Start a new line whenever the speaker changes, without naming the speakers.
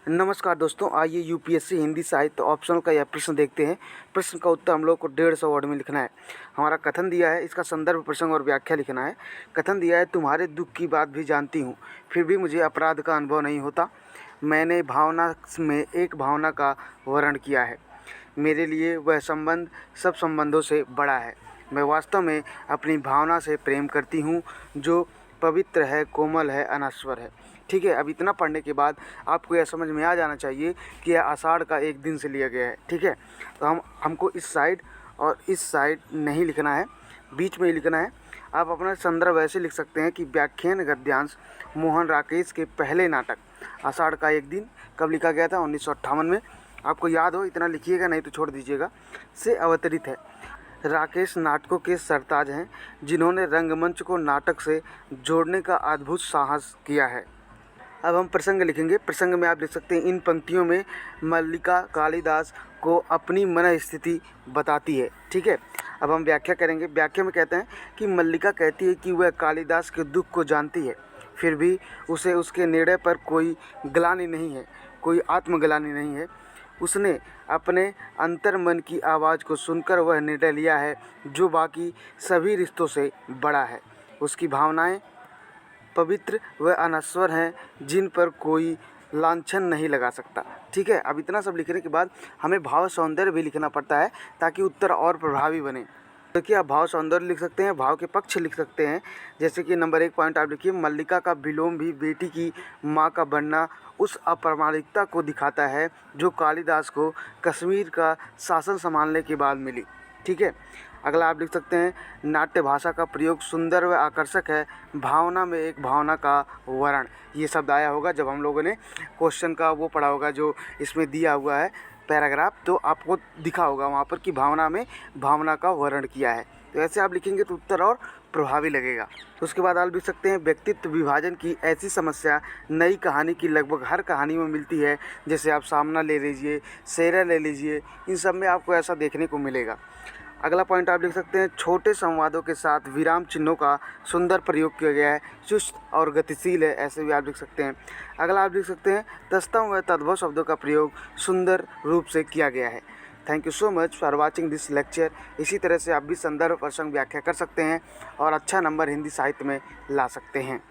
नमस्कार दोस्तों, आइए यूपीएससी हिंदी साहित्य ऑप्शनल का यह प्रश्न देखते हैं। प्रश्न का उत्तर हम लोग को 150 वर्ड में लिखना है। हमारा कथन दिया है, इसका संदर्भ, प्रसंग और व्याख्या लिखना है। कथन दिया है, तुम्हारे दुख की बात भी जानती हूँ, फिर भी मुझे अपराध का अनुभव नहीं होता। मैंने भावना में एक भावना का वर्णन किया है। मेरे लिए वह संबंध सब संबंधों से बड़ा है। मैं वास्तव में अपनी भावना से प्रेम करती हूँ, जो पवित्र है, कोमल है, अनश्वर है। ठीक है, अब इतना पढ़ने के बाद आपको यह समझ में आ जाना चाहिए कि यह आषाढ़ का एक दिन से लिया गया है। ठीक है, तो हमको इस साइड और इस साइड नहीं लिखना है, बीच में ही लिखना है। आप अपना संदर्भ ऐसे लिख सकते हैं कि व्याख्यान गद्यांश मोहन राकेश के पहले नाटक आषाढ़ का एक दिन कब लिखा गया था, 1958 में। आपको याद हो इतना लिखिएगा, नहीं तो छोड़ दीजिएगा। से अवतरित है। राकेश नाटकों के सरताज हैं, जिन्होंने रंगमंच को नाटक से जोड़ने का अद्भुत साहस किया है। अब हम प्रसंग लिखेंगे। प्रसंग में आप लिख सकते हैं, इन पंक्तियों में मल्लिका कालिदास को अपनी मन स्थिति बताती है। ठीक है, अब हम व्याख्या करेंगे। व्याख्या में कहते हैं कि मल्लिका कहती है कि वह कालिदास के दुख को जानती है, फिर भी उसे उसके निर्णय पर कोई ग्लानि नहीं है, कोई आत्मग्लानि नहीं है। उसने अपने अंतर मन की आवाज़ को सुनकर वह निर्णय लिया है जो बाकी सभी रिश्तों से बड़ा है। उसकी भावनाएं पवित्र व अनश्वर हैं, जिन पर कोई लांछन नहीं लगा सकता। ठीक है, अब इतना सब लिखने के बाद हमें भाव सौंदर्य भी लिखना पड़ता है ताकि उत्तर और प्रभावी बने। देखिए, आप भाव सौंदर्य लिख सकते हैं, भाव के पक्ष लिख सकते हैं। जैसे कि नंबर 1 पॉइंट आप लिखिए, मल्लिका का विलोम भी बेटी की माँ का बनना उस अप्रामाणिकता को दिखाता है जो कालिदास को कश्मीर का शासन संभालने के बाद मिली। ठीक है, अगला आप लिख सकते हैं, नाट्य भाषा का प्रयोग सुंदर व आकर्षक है, भावना में एक भावना का वर्ण। ये शब्द आया होगा जब हम लोगों ने क्वेश्चन का वो पढ़ा होगा, जो इसमें दिया हुआ है पैराग्राफ, तो आपको दिखा होगा वहाँ पर कि भावना में भावना का वर्णन किया है। तो ऐसे आप लिखेंगे तो उत्तर और प्रभावी लगेगा। तो उसके बाद आप लिख सकते हैं, व्यक्तित्व विभाजन की ऐसी समस्या नई कहानी की लगभग हर कहानी में मिलती है। जैसे आप सामना ले लीजिए, सेरा ले लीजिए, इन सब में आपको ऐसा देखने को मिलेगा। अगला पॉइंट आप लिख सकते हैं, छोटे संवादों के साथ विराम चिन्हों का सुंदर प्रयोग किया गया है, चुस्त और गतिशील है, ऐसे भी आप लिख सकते हैं। अगला आप लिख सकते हैं, तत्सम व तद्भव शब्दों का प्रयोग सुंदर रूप से किया गया है। Thank you so much for watching this lecture. इसी तरह से आप भी संदर्भ प्रसंग व्याख्या कर सकते हैं और अच्छा नंबर हिंदी साहित्य में ला सकते हैं।